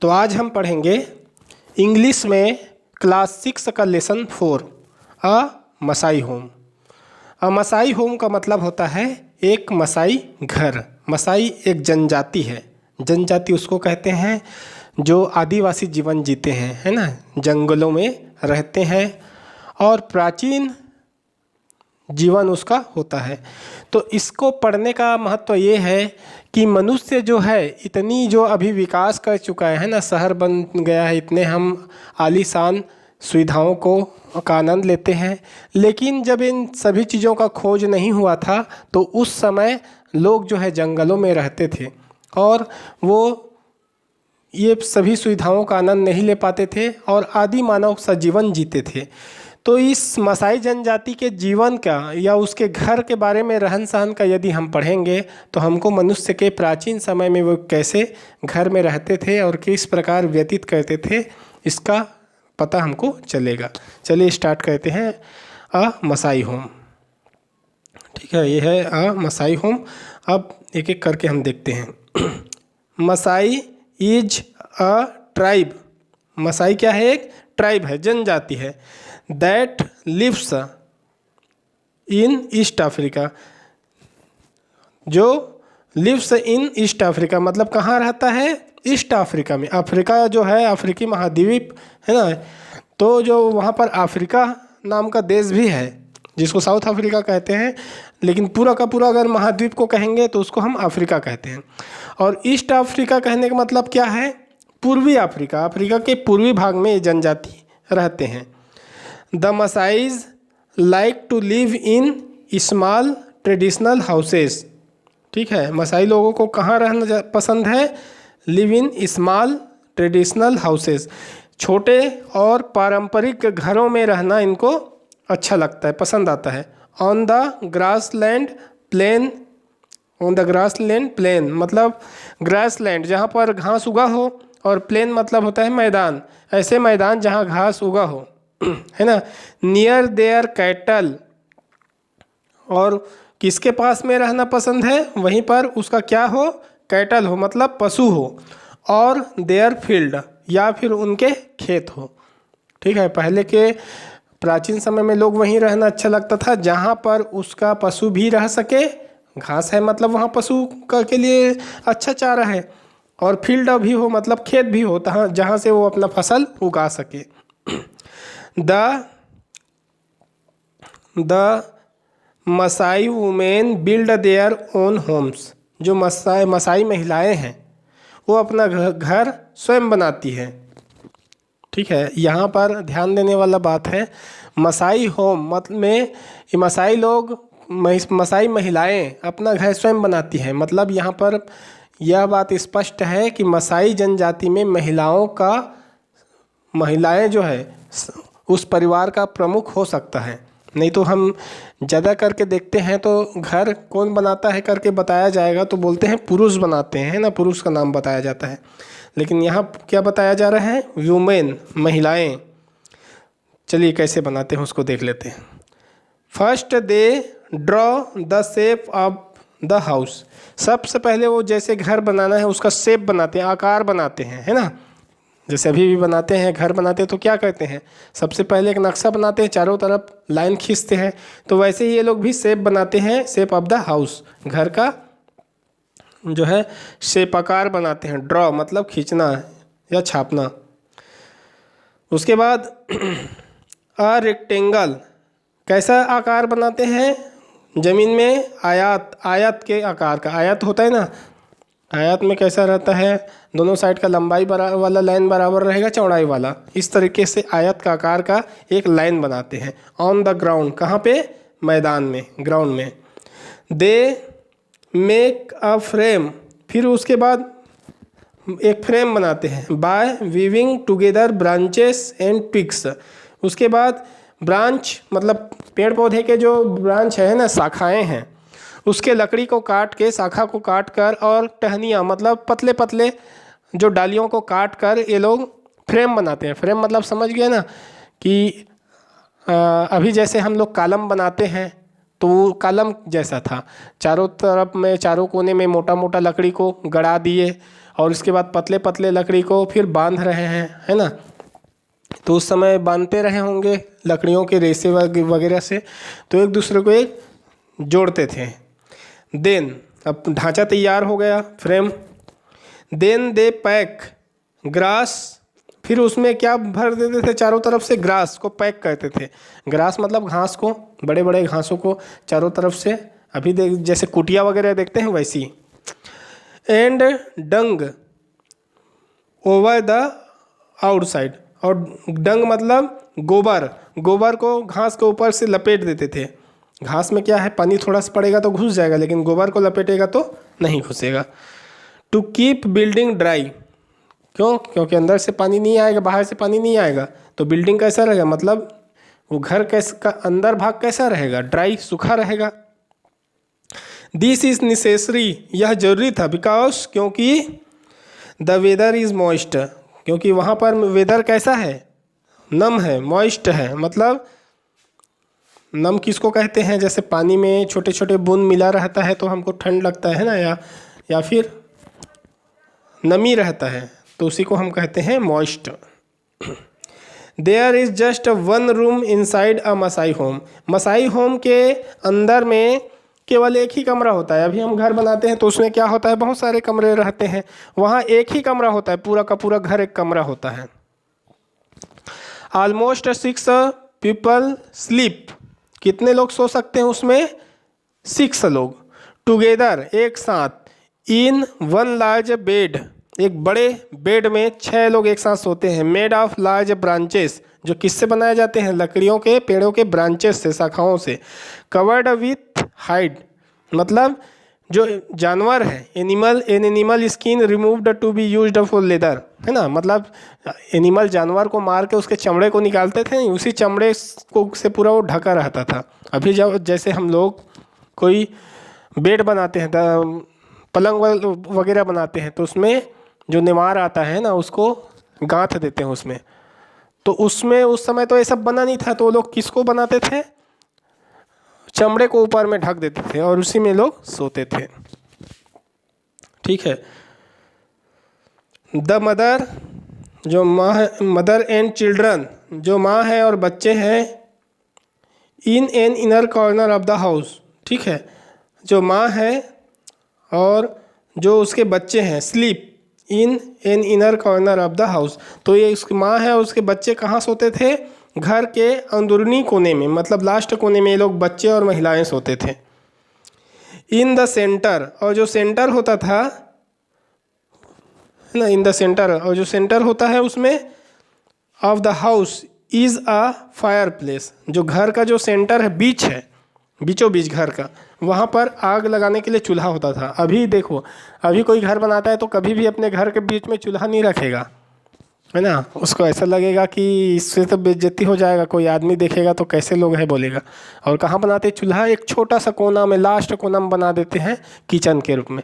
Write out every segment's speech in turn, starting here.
तो आज हम पढ़ेंगे इंग्लिश में क्लास 6 का लेसन 4 अ मसाई होम। अ मसाई होम का मतलब होता है एक मसाई घर। मसाई एक जनजाति है। जनजाति उसको कहते हैं जो आदिवासी जीवन जीते हैं, है ना, जंगलों में रहते हैं और प्राचीन जीवन उसका होता है। तो इसको पढ़ने का महत्व ये है कि मनुष्य जो है इतनी जो अभी विकास कर चुका है ना, शहर बन गया है, इतने हम आलीशान सुविधाओं को का आनंद लेते हैं। लेकिन जब इन सभी चीज़ों का खोज नहीं हुआ था तो उस समय लोग जो है जंगलों में रहते थे और वो ये सभी सुविधाओं का आनंद नहीं ले पाते थे और आदि मानव सा जीवन जीते थे। तो इस मसाई जनजाति के जीवन का या उसके घर के बारे में, रहन सहन का यदि हम पढ़ेंगे तो हमको मनुष्य के प्राचीन समय में वो कैसे घर में रहते थे और किस प्रकार व्यतीत करते थे इसका पता हमको चलेगा। चलिए स्टार्ट करते हैं अ मसाई होम। ठीक है, ये है अ मसाई होम। अब एक एक करके हम देखते हैं। Maasai is a tribe. Maasai क्या है? एक ट्राइब है, जनजाति है। That lives in East Africa. जो लिव्स इन ईस्ट अफ्रीका मतलब कहाँ रहता है? ईस्ट अफ्रीका में। अफ्रीका जो है अफ्रीकी महाद्वीप है ना, तो जो वहाँ पर अफ्रीका नाम का देश भी है जिसको साउथ अफ्रीका कहते हैं, लेकिन पूरा का पूरा अगर महाद्वीप को कहेंगे तो उसको हम अफ्रीका कहते हैं। और ईस्ट अफ्रीका कहने का मतलब क्या है? पूर्वी अफ्रीका। अफ्रीका के पूर्वी भाग में ये जनजाति रहते हैं। The Masais like to live in small traditional houses. ठीक है, मसाई लोगों को कहाँ रहना पसंद है? Live in small traditional houses. छोटे और पारंपरिक घरों में रहना इनको अच्छा लगता है, पसंद आता है। On the grassland plain. On the grassland plain मतलब ग्रास लैंड जहाँ पर घास उगा हो, और प्लेन मतलब होता है मैदान, ऐसे मैदान जहाँ घास उगा हो, है ना। Near their cattle. और किसके पास में रहना पसंद है? वहीं पर उसका क्या हो? कैटल हो मतलब पशु हो। और देयर फील्ड या फिर उनके खेत हो। ठीक है, पहले के प्राचीन समय में लोग वहीं रहना अच्छा लगता था जहाँ पर उसका पशु भी रह सके। घास है मतलब वहाँ पशु का के लिए अच्छा चारा है। और फील्ड भी हो मतलब खेत भी हो जहाँ से वो अपना फसल उगा सके। The Maasai women build their own homes. जो मसाई महिलाएं हैं वो अपना घर स्वयं बनाती हैं। ठीक है, यहाँ पर ध्यान देने वाला बात है, मसाई होम मतलब में मसाई लोग, मसाई महिलाएं अपना घर स्वयं बनाती हैं। मतलब यहाँ पर यह बात स्पष्ट है कि मसाई जनजाति में महिलाएं जो है उस परिवार का प्रमुख हो सकता है। नहीं तो हम ज़्यादा करके देखते हैं तो घर कौन बनाता है करके बताया जाएगा तो बोलते हैं पुरुष बनाते हैं ना, पुरुष का नाम बताया जाता है। लेकिन यहाँ क्या बताया जा रहा है? वुमेन, महिलाएं। चलिए कैसे बनाते हैं उसको देख लेते हैं। First they draw the shape of the house. सबसे पहले वो जैसे घर बनाना है उसका शेप बनाते हैं, आकार बनाते हैं, है ना। जैसे अभी भी बनाते हैं, घर बनाते हैं तो क्या करते हैं? सबसे पहले एक नक्शा बनाते हैं, चारों तरफ लाइन खींचते हैं। तो वैसे ही ये लोग भी शेप बनाते हैं, शेप ऑफ द हाउस, घर का जो है शेप आकार बनाते हैं। ड्रॉ मतलब खींचना या छापना। उसके बाद अ रेक्टेंगल। कैसा आकार बनाते हैं? जमीन में आयत के आकार का। आयत होता है ना, आयत में कैसा रहता है? दोनों साइड का लंबाई वाला लाइन बराबर रहेगा, चौड़ाई वाला। इस तरीके से आयत का आकार का एक लाइन बनाते हैं। ऑन द ग्राउंड, कहाँ पे? मैदान में, ग्राउंड में। They make a frame. फिर उसके बाद एक फ्रेम बनाते हैं। By weaving together branches and picks. उसके बाद ब्रांच मतलब पेड़ पौधे के जो ब्रांच है ना, शाखाएं हैं, उसके लकड़ी को काट के, शाखा को काट कर, और टहनियाँ मतलब पतले पतले जो डालियों को काट कर ये लोग फ्रेम बनाते हैं। फ्रेम मतलब समझ गए ना कि अभी जैसे हम लोग कॉलम बनाते हैं तो वो कॉलम जैसा था, चारों तरफ में, चारों कोने में मोटा मोटा लकड़ी को गड़ा दिए और इसके बाद पतले पतले लकड़ी को फिर बांध रहे हैं, है ना। तो उस समय बांधते रहे होंगे लकड़ियों के रेसे वगैरह से, तो एक दूसरे को एक जोड़ते थे। देन अब ढांचा तैयार हो गया, frame. Then they pack grass, फिर उसमें क्या भर देते थे, चारों तरफ से ग्रास को पैक करते थे। ग्रास मतलब घास को, बड़े बड़े घासों को चारों तरफ से, अभी देख जैसे कुटिया वगैरह देखते हैं वैसी। And dung over the outside, और डंग मतलब गोबर, गोबर को घास के ऊपर से लपेट देते थे। घास में क्या है, पानी थोड़ा सा पड़ेगा तो घुस जाएगा, लेकिन गोबर को लपेटेगा तो नहीं घुसेगा। टू कीप बिल्डिंग ड्राई, क्यों, क्योंकि अंदर से पानी नहीं आएगा, बाहर से पानी नहीं आएगा, तो बिल्डिंग कैसा रहेगा, मतलब वो घर कैसा का अंदर भाग कैसा रहेगा, ड्राई, सूखा रहेगा। दिस इज नेसेसरी, यह जरूरी था, बिकॉज क्योंकि द वेदर इज मॉइस्ट, क्योंकि वहाँ पर वेदर कैसा है, नम है, मॉइस्ट है, मतलब नम किसको कहते हैं, जैसे पानी में छोटे छोटे बूंद मिला रहता है तो हमको ठंड लगता है ना, या फिर नमी रहता है, तो उसी को हम कहते हैं moist. There is just one room inside a Maasai home, Maasai home के अंदर में केवल एक ही कमरा होता है। अभी हम घर बनाते हैं तो उसमें क्या होता है, बहुत सारे कमरे रहते हैं, वहाँ एक ही कमरा होता है, पूरा का पूरा घर एक कमरा होता है। ऑलमोस्ट 6 पीपल स्लीप, कितने लोग सो सकते हैं उसमें, 6 लोग। टुगेदर, एक साथ। इन वन लार्ज बेड, एक बड़े बेड में 6 लोग एक साथ सोते हैं। मेड ऑफ लार्ज ब्रांचेस, जो किससे बनाए जाते हैं, लकड़ियों के पेड़ों के ब्रांचेस से, शाखाओं से। कवर्ड विथ हाइड, मतलब जो जानवर है, animal skin removed to be used for leather, है ना, मतलब एनिमल जानवर को मार के उसके चमड़े को निकालते थे, उसी चमड़े को से पूरा वो ढका रहता था। अभी जब जैसे हम लोग कोई बेड बनाते हैं, पलंग वगैरह बनाते हैं, तो उसमें जो निवार आता है ना, उसको गांथ देते हैं उसमें, तो उसमें उस समय तो ये सब बना नहीं था, तो लोग किसको बनाते थे, चमड़े को ऊपर में ढक देते थे और उसी में लोग सोते थे। ठीक है। द मदर, जो माँ है, मदर एंड चिल्ड्रन, जो माँ है और बच्चे हैं, in an inner corner of the house, ठीक है, जो माँ है और जो उसके बच्चे हैं, sleep in an inner corner of the house, तो ये उसकी माँ है और उसके बच्चे कहाँ सोते थे, घर के अंदरूनी कोने में, मतलब लास्ट कोने में ये लोग बच्चे और महिलाएं सोते थे। इन द सेंटर, और जो सेंटर होता था ना, इन द सेंटर, और जो सेंटर होता है उसमें of the house is a fire place, जो घर का जो सेंटर है, बीच है, बीचों बीच घर का, वहाँ पर आग लगाने के लिए चूल्हा होता था। अभी देखो, अभी कोई घर बनाता है तो कभी भी अपने घर के बीच में चूल्हा नहीं रखेगा, है ना, उसको ऐसा लगेगा कि इससे तो बेइज्जती हो जाएगा, कोई आदमी देखेगा तो कैसे लोग हैं बोलेगा। और कहाँ बनाते हैं चूल्हा, एक छोटा सा कोना में, लास्ट कोना में बना देते हैं किचन के रूप में।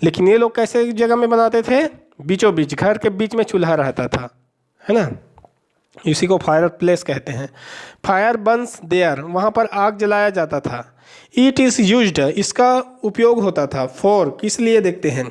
लेकिन ये लोग कैसे जगह में बनाते थे, बीचों बीच, घर के बीच में चूल्हा रहता था, है ना, इसी को फायर प्लेस कहते हैं। फायर बर्न्स देयर, वहाँ पर आग जलाया जाता था। इट इज़ यूज्ड, इसका उपयोग होता था। फॉर, किस लिए देखते हैं,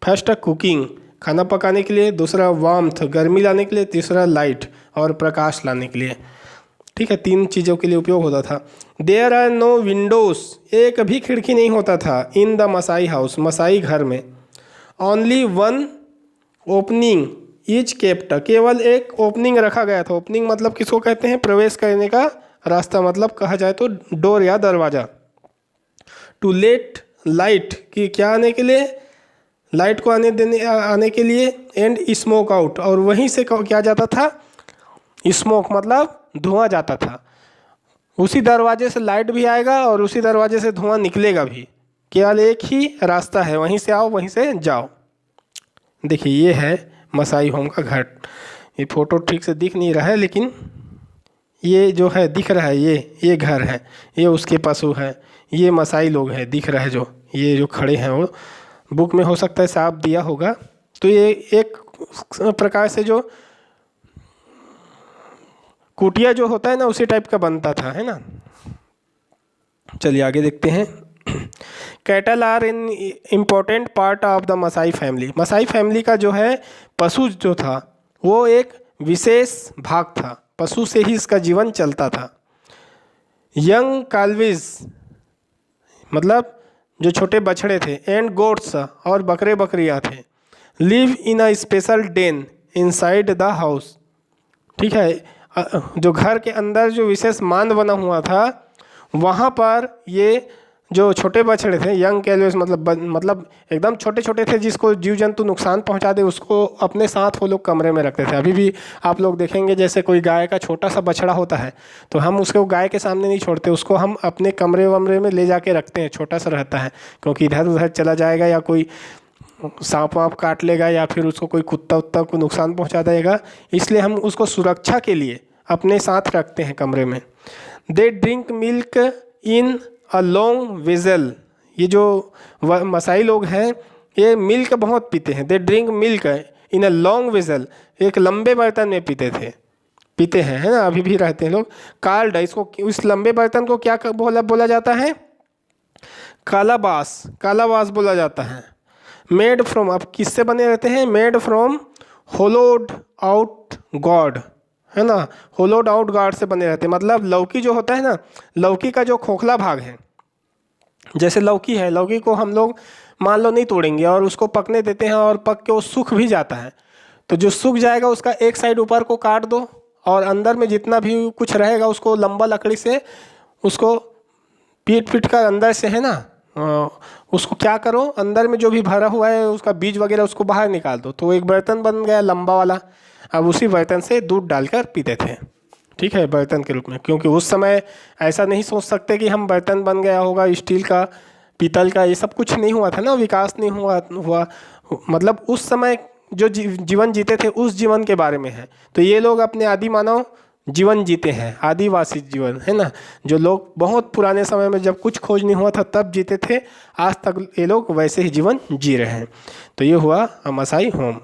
फर्स्ट कुकिंग, खाना पकाने के लिए, दूसरा वार्मथ, गर्मी लाने के लिए, तीसरा लाइट, और प्रकाश लाने के लिए। ठीक है, 3 चीज़ों के लिए उपयोग होता था। देयर आर नो विंडोज, एक भी खिड़की नहीं होता था। In the Maasai house, Maasai घर में। Only one opening is kept, केवल एक ओपनिंग रखा गया था। ओपनिंग मतलब किसको कहते हैं, प्रवेश करने का रास्ता, मतलब कहा जाए तो डोर या दरवाज़ा। टू लेट लाइट, कि क्या आने के लिए, लाइट को आने के लिए। एंड स्मोक आउट, और वहीं से क्या जाता था, स्मोक मतलब धुआं जाता था। उसी दरवाजे से लाइट भी आएगा और उसी दरवाजे से धुआं निकलेगा भी, केवल एक ही रास्ता है, वहीं से आओ वहीं से जाओ। देखिए ये है मसाई होम का घर। ये फोटो ठीक से दिख नहीं रहा है, लेकिन ये जो है दिख रहा है, ये घर है, ये उसके पशु है, ये मसाई लोग हैं, दिख रहा है जो ये जो खड़े हैं, वो बुक में हो सकता है साफ दिया होगा। तो ये एक प्रकार से जो कुटिया जो होता है ना, उसी टाइप का बनता था, है ना। चलिए आगे देखते हैं। Cattle are in important part of the Maasai family. Maasai family का जो है पशु जो था वो एक विशेष भाग था, पशु से ही इसका जीवन चलता था। यंग काल्विज मतलब जो छोटे बछड़े थे, एंड गोट्स और बकरे बकरियाँ थे, live in a special den inside the house. ठीक है, जो घर के अंदर जो विशेष मांद बना हुआ था वहाँ पर ये जो छोटे बछड़े थे, यंग कैल्वेस मतलब एकदम छोटे छोटे थे, जिसको जीव जंतु नुकसान पहुंचा दे उसको अपने साथ वो लोग कमरे में रखते थे। अभी भी आप लोग देखेंगे जैसे कोई गाय का छोटा सा बछड़ा होता है तो हम उसको गाय के सामने नहीं छोड़ते, उसको हम अपने कमरे वमरे में ले जाके रखते हैं, छोटा सा रहता है, क्योंकि इधर उधर चला जाएगा या कोई सांप वाप काट लेगा या फिर उसको कोई कुत्ता उत्ता को नुकसान पहुँचा देगा, इसलिए हम उसको सुरक्षा के लिए अपने साथ रखते हैं कमरे में। They drink milk in a long vessel. ये जो मसाई लोग हैं ये मिल्क बहुत पीते हैं। They drink milk in a long vessel, एक लंबे बर्तन में पीते हैं, है ना, अभी भी रहते हैं लोग। कार्ड, इसको इस लंबे बर्तन को क्या बोला जाता है? कालाबास बोला जाता है। मेड फ्रॉम, अब किससे बने रहते हैं? मेड फ्रॉम होलोड आउट गॉड, है ना, होलोड आउट गार्ड से बने रहते हैं। मतलब लौकी जो होता है ना, लौकी का जो खोखला भाग है, जैसे लौकी है, लौकी को हम लोग मान लो नहीं तोड़ेंगे और उसको पकने देते हैं और पक के वो सूख भी जाता है, तो जो सूख जाएगा उसका एक साइड ऊपर को काट दो और अंदर में जितना भी कुछ रहेगा उसको लंबा लकड़ी से उसको पीट कर अंदर से, है ना, उसको क्या करो, अंदर में जो भी भरा हुआ है उसका बीज वगैरह उसको बाहर निकाल दो, तो एक बर्तन बन गया लंबा वाला। अब उसी बर्तन से दूध डालकर पीते थे, ठीक है, बर्तन के रूप में, क्योंकि उस समय ऐसा नहीं सोच सकते कि हम बर्तन बन गया होगा स्टील का, पीतल का, ये सब कुछ नहीं हुआ था ना, विकास नहीं हुआ मतलब उस समय जो जीवन जीते थे उस जीवन के बारे में है। तो ये लोग अपने आदि मानव जीवन जीते हैं, आदिवासी जीवन, है ना, जो लोग बहुत पुराने समय में जब कुछ खोज नहीं हुआ था तब जीते थे, आज तक ये लोग वैसे ही जीवन जी रहे हैं। तो ये हुआ मसाई होम।